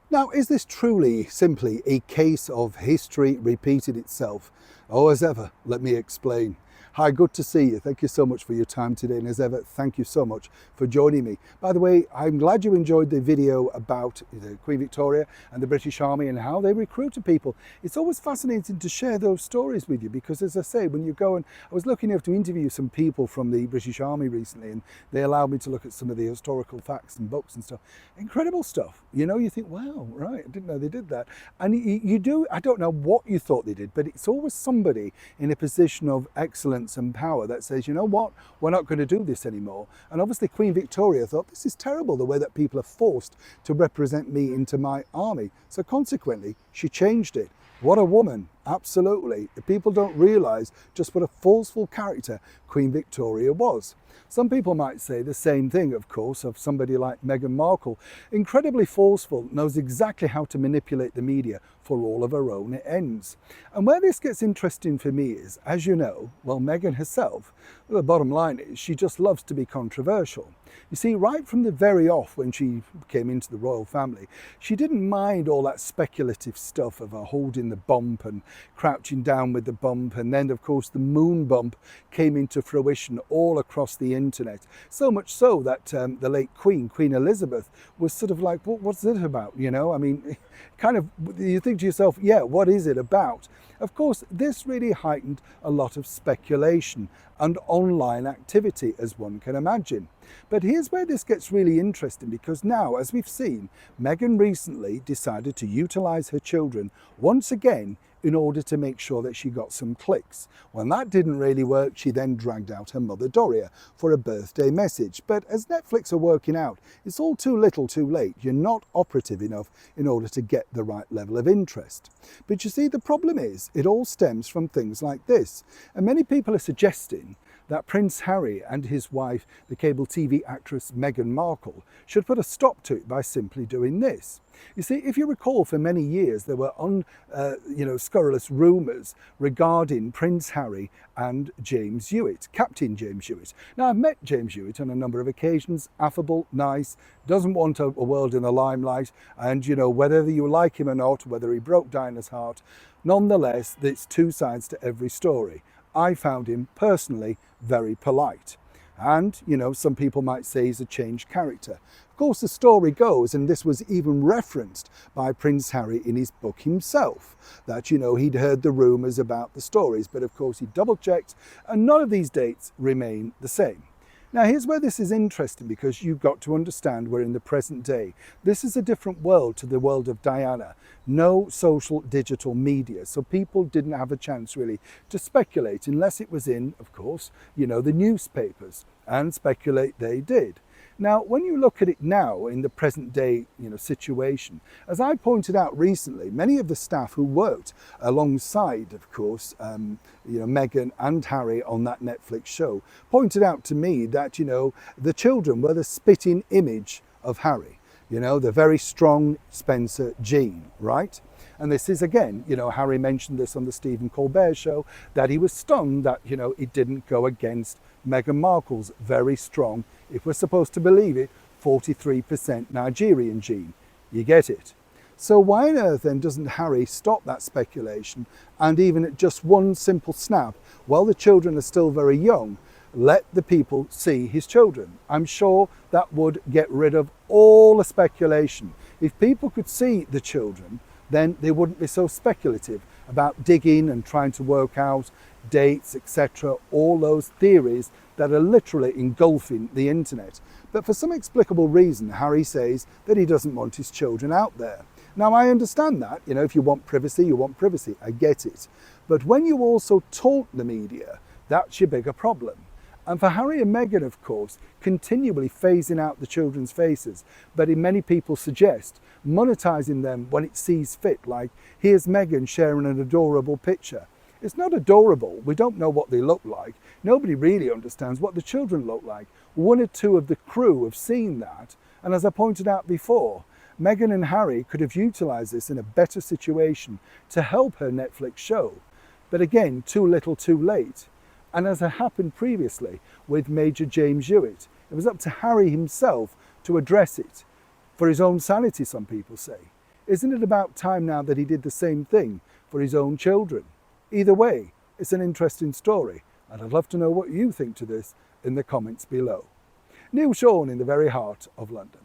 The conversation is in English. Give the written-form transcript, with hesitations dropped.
Now, is this truly simply a case of history repeating itself? Oh, as ever, let me explain. Hi, good to see you. Thank you so much for your time today. And as ever, thank you so much for joining me. By the way, I'm glad you enjoyed the video about Queen Victoria and the British Army and how they recruited people. It's always fascinating to share those stories with you because, as I say, when you go and I was lucky enough to interview some people from the British Army recently, and they allowed me to look at some of the historical facts and books and stuff. Incredible stuff. You know, you think, wow, right, I didn't know they did that. And you do, I don't know what you thought they did, but it's always somebody in a position of excellence and power that says, you know what, we're not going to do this anymore. And obviously Queen Victoria thought, this is terrible, the way that people are forced to represent me into my army. So consequently, she changed it. What a woman, absolutely. People don't realise just what a forceful character Queen Victoria was. Some people might say the same thing, of course, of somebody like Meghan Markle. Incredibly forceful, knows exactly how to manipulate the media for all of her own ends. And where this gets interesting for me is, as you know, well, Meghan herself, well, the bottom line is she just loves to be controversial. You see, right from the very off when she came into the royal family, she didn't mind all that speculative stuff of her holding the bump and crouching down with the bump. And then, of course, the moon bump came into fruition all across the internet. So much so that the late Queen Elizabeth, was sort of like, what's it about? You know, I mean, kind of, you think to yourself, yeah, what is it about? Of course, this really heightened a lot of speculation and online activity, as one can imagine. But here's where this gets really interesting, because now, as we've seen, Meghan recently decided to utilise her children once again in order to make sure that she got some clicks. When that didn't really work, she then dragged out her mother Doria for a birthday message. But as Netflix are working out, it's all too little too late. You're not operative enough in order to get the right level of interest. But you see, the problem is, it all stems from things like this. And many people are suggesting that Prince Harry and his wife, the cable TV actress Meghan Markle, should put a stop to it by simply doing this. You see, if you recall, for many years there were scurrilous rumours regarding Prince Harry and James Hewitt, Captain James Hewitt. Now, I've met James Hewitt on a number of occasions, affable, nice, doesn't want a world in the limelight, and, you know, whether you like him or not, whether he broke Diana's heart, nonetheless, there's two sides to every story. I found him personally very polite. And, you know, some people might say he's a changed character. Of course, the story goes, and this was even referenced by Prince Harry in his book himself, that, you know, he'd heard the rumours about the stories, but of course he double-checked, and none of these dates remain the same. Now, here's where this is interesting, because you've got to understand we're in the present day. This is a different world to the world of Diana. No social digital media, so people didn't have a chance really to speculate unless it was in, of course, you know, the newspapers, and speculate they did. Now, when you look at it now in the present day, you know, situation, as I pointed out recently, many of the staff who worked alongside, of course, Meghan and Harry on that Netflix show, pointed out to me that, you know, the children were the spitting image of Harry. You know, the very strong Spencer gene, right? And this is, again, you know, Harry mentioned this on the Stephen Colbert show, that he was stunned that, you know, it didn't go against Meghan Markle's very strong, if we're supposed to believe it, 43% Nigerian gene. You get it? So why on earth then doesn't Harry stop that speculation, and even at just one simple snap, while the children are still very young, let the people see his children? I'm sure that would get rid of all the speculation. If people could see the children, then they wouldn't be so speculative about digging and trying to work out dates, etc., all those theories that are literally engulfing the internet. But for some explicable reason, Harry says that he doesn't want his children out there. Now, I understand that, you know, if you want privacy, you want privacy. I get it. But when you also taunt the media, that's your bigger problem. And for Harry and Meghan, of course, continually phasing out the children's faces, but in many people suggest monetizing them when it sees fit, like here's Meghan sharing an adorable picture. It's not adorable. We don't know what they look like. Nobody really understands what the children look like. One or two of the crew have seen that. And as I pointed out before, Meghan and Harry could have utilised this in a better situation to help her Netflix show. But again, too little too late. And as had happened previously with Major James Hewitt, it was up to Harry himself to address it. For his own sanity, some people say. Isn't it about time now that he did the same thing for his own children? Either way, it's an interesting story, and I'd love to know what you think to this in the comments below. Neil Sean in the very heart of London.